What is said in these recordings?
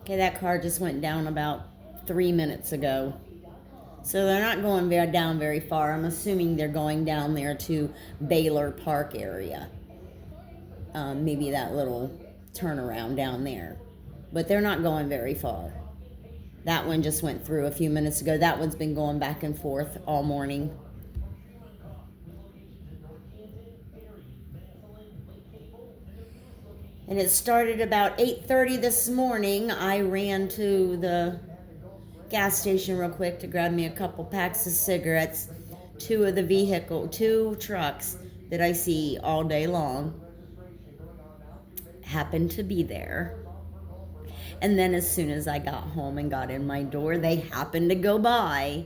Okay, that car just went down about 3 minutes ago. So they're not going down very far. I'm assuming they're going down there to Baylor Park area. Maybe that little turnaround down there. But they're not going very far. That one just went through a few minutes ago. That one's been going back and forth all morning. And it started about 8:30 this morning. I ran to the gas station real quick to grab me a couple packs of cigarettes. Two trucks that I see all day long happened to be there. And then as soon as I got home and got in my door, they happened to go by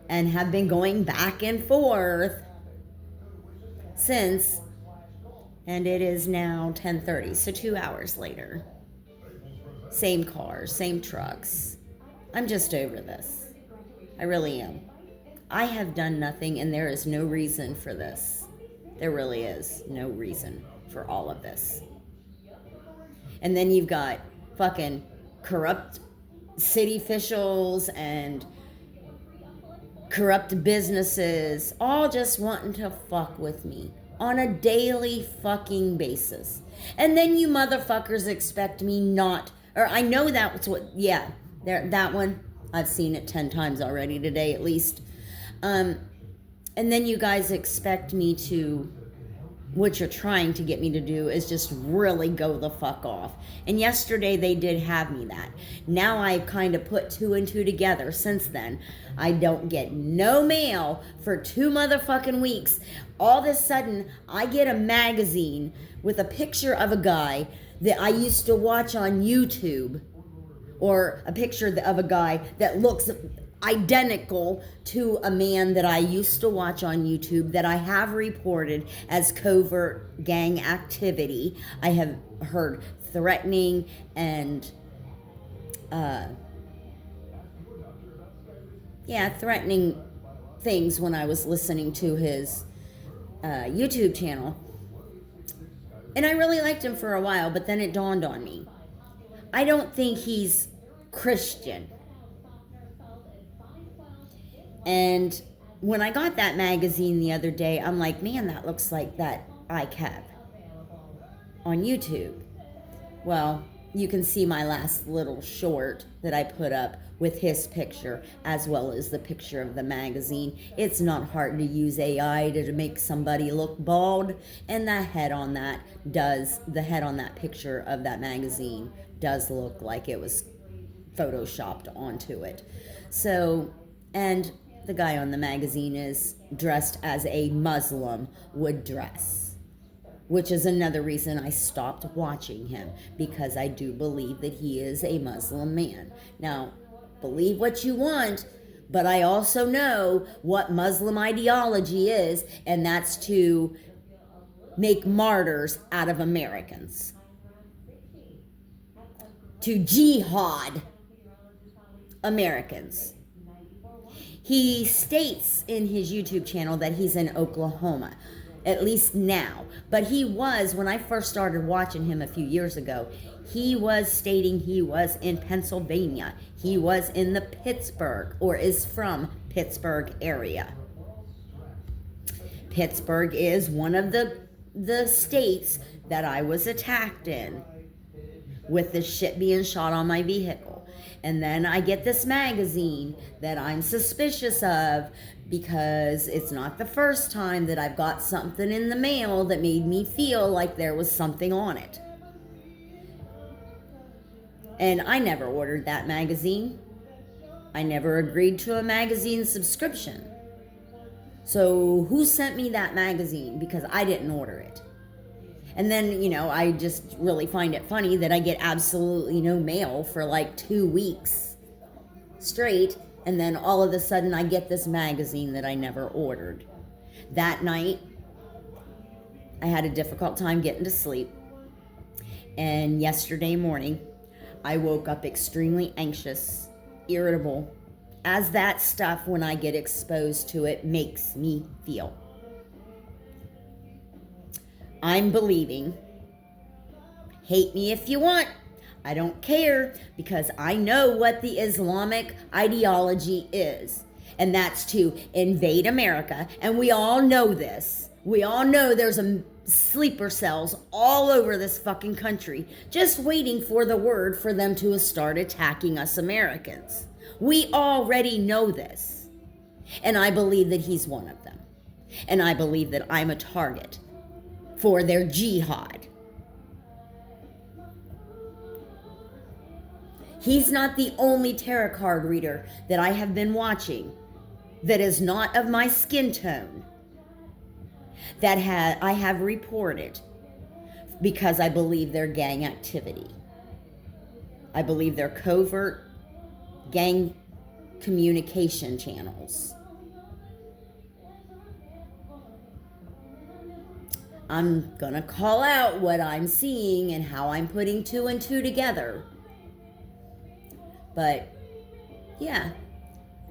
and have been going back and forth since. And it is now 10:30, so 2 hours later. Same cars, same trucks. I'm just over this. I really am. I have done nothing, and there is no reason for this. There really is no reason for all of this. And then you've got fucking corrupt city officials and corrupt businesses all just wanting to fuck with me on a daily fucking basis. And then you motherfuckers expect me not, or I know that's what, yeah, that one, I've seen it 10 times already today at least. And then you guys expect me to, what you're trying to get me to do is just really go the fuck off. And yesterday they did have me that. Now I've kind of put two and two together since then. I don't get no mail for 2 motherfucking weeks. All of a sudden, I get a magazine with a picture of a guy that I used to watch on YouTube, or a picture of a guy that looks identical to a man that I used to watch on YouTube that I have reported as covert gang activity. I have heard threatening and threatening things when I was listening to his YouTube channel. And I really liked him for a while, but then it dawned on me. I don't think he's Christian. And when I got that magazine the other day, I'm like, man, that looks like that ICAP on YouTube. Well, you can see my last little short that I put up with his picture as well as the picture of the magazine. It's not hard to use AI to make somebody look bald, and the head on that picture of that magazine does look like it was photoshopped onto it. So, and the guy on the magazine is dressed as a Muslim would dress, which is another reason I stopped watching him, because I do believe that he is a Muslim man. Now, believe what you want, but I also know what Muslim ideology is, and that's to make martyrs out of Americans. To jihad Americans. He states in his YouTube channel that he's in Oklahoma, at least now. But he was, when I first started watching him a few years ago, he was stating he was in Pennsylvania. He was in the Pittsburgh, or is from Pittsburgh area. Pittsburgh is one of the states that I was attacked in, with the shit being shot on my vehicle. And then I get this magazine that I'm suspicious of, because it's not the first time that I've got something in the mail that made me feel like there was something on it. And I never ordered that magazine. I never agreed to a magazine subscription. So who sent me that magazine? Because I didn't order it. And then, I just really find it funny that I get absolutely no mail for like 2 weeks straight, and then all of a sudden I get this magazine that I never ordered. That night, I had a difficult time getting to sleep. And yesterday morning, I woke up extremely anxious, irritable, as that stuff, when I get exposed to it, makes me feel. I'm believing, hate me if you want, I don't care, because I know what the Islamic ideology is. And that's to invade America. And we all know this. We all know there's a sleeper cells all over this fucking country, just waiting for the word for them to start attacking us Americans. We already know this. And I believe that he's one of them. And I believe that I'm a target for their jihad. He's not the only tarot card reader that I have been watching that is not of my skin tone that I have reported, because I believe they're gang activity. I believe they're covert gang communication channels. I'm gonna call out what I'm seeing and how I'm putting two and two together. But yeah,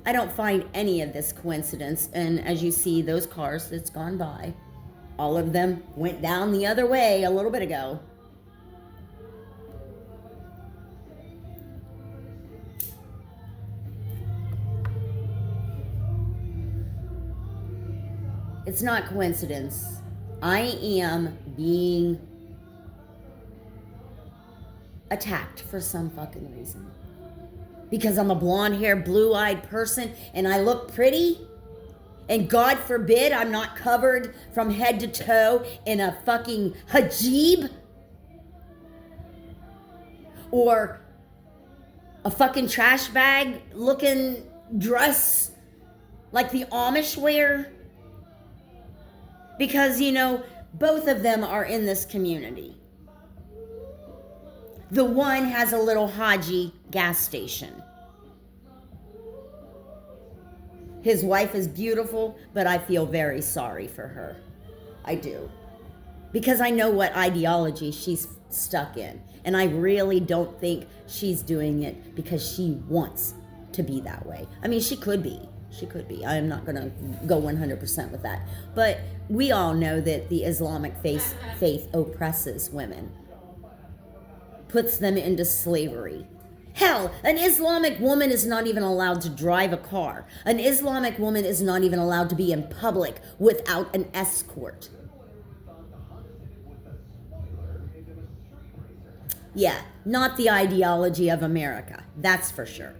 I don't find any of this coincidence. And as you see, those cars that's gone by, all of them went down the other way a little bit ago. It's not coincidence. I am being attacked for some fucking reason. Because I'm a blonde-haired, blue-eyed person and I look pretty? And God forbid I'm not covered from head to toe in a fucking hijab? Or a fucking trash bag looking dress like the Amish wear? Because, you know, both of them are in this community. The one has a little Haji gas station. His wife is beautiful, but I feel very sorry for her. I do. Because I know what ideology she's stuck in. And I really don't think she's doing it because she wants to be that way. I mean, she could be. She could be. I'm not going to go 100% with that. But we all know that the Islamic faith oppresses women, puts them into slavery. Hell, an Islamic woman is not even allowed to drive a car. An Islamic woman is not even allowed to be in public without an escort. Yeah, not the ideology of America, that's for sure.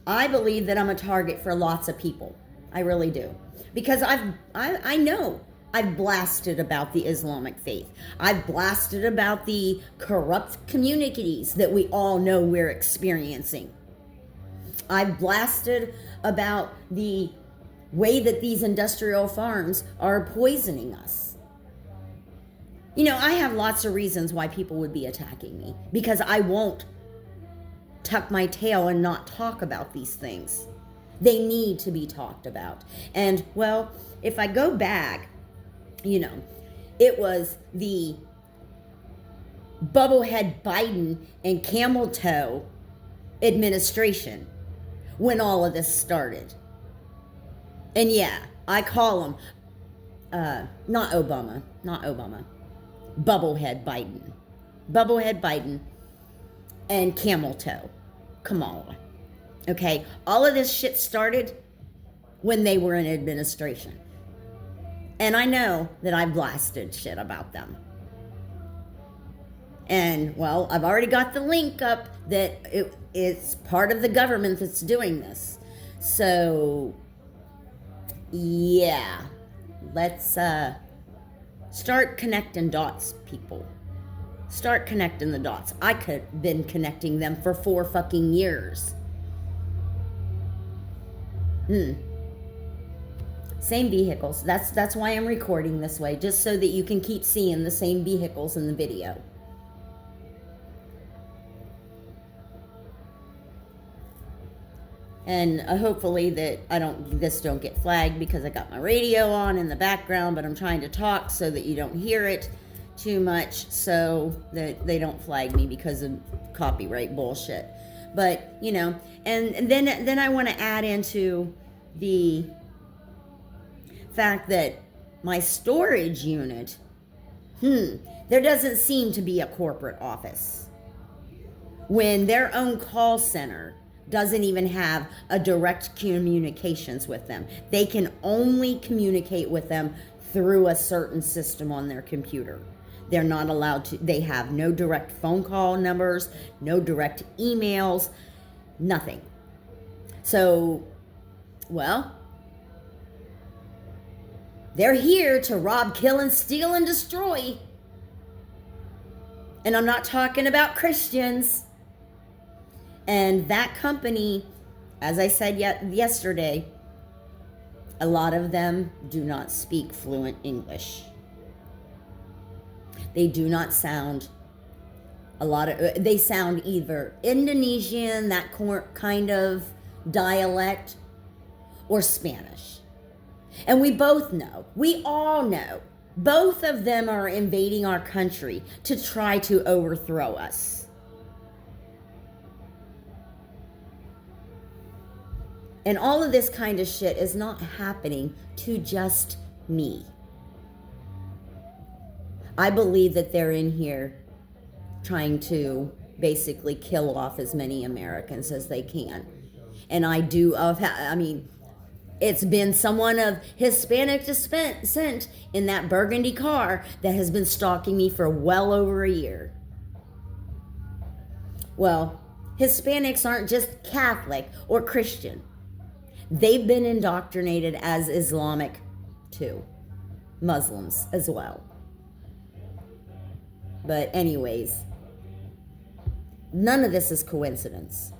I believe that I'm a target for lots of people. I really do. Because I know I've blasted about the Islamic faith. I've blasted about the corrupt communities that we all know we're experiencing. I've blasted about the way that these industrial farms are poisoning us. You know, I have lots of reasons why people would be attacking me, because I won't tuck my tail and not talk about these things. They need to be talked about. And, well, if I go back, you know, it was the Bubblehead Biden and Camel Toe administration when all of this started. And yeah, I call them, not Obama, Bubblehead Biden. Bubblehead Biden and Camel Toe Kamala. Okay, all of this shit started when they were in administration. And I know that I blasted shit about them. And, well, I've already got the link up that it's part of the government that's doing this. So, yeah. Let's start connecting dots, people. Start connecting the dots. I could have been connecting them for 4 fucking years. Same vehicles. That's why I'm recording this way, just so that you can keep seeing the same vehicles in the video. And hopefully that this don't get flagged, because I got my radio on in the background, but I'm trying to talk so that you don't hear it too much, so that they don't flag me because of copyright bullshit. But, you know, and then I want to add into the fact that my storage unit There doesn't seem to be a corporate office. When their own call center doesn't even have a direct communications with them. They can only communicate with them through a certain system on their computer. They're not allowed to, they have no direct phone call numbers, no direct emails, nothing. So, well, they're here to rob, kill, and steal and destroy. And I'm not talking about Christians. And that company, as I said yesterday, a lot of them do not speak fluent English. They do not sound they sound either Indonesian, that kind of dialect, or Spanish. And we all know, both of them are invading our country to try to overthrow us. And all of this kind of shit is not happening to just me. I believe that they're in here trying to basically kill off as many Americans as they can. And it's been someone of Hispanic descent in that burgundy car that has been stalking me for well over a year. Well, Hispanics aren't just Catholic or Christian. They've been indoctrinated as Islamic too. Muslims as well. But anyways, none of this is coincidence.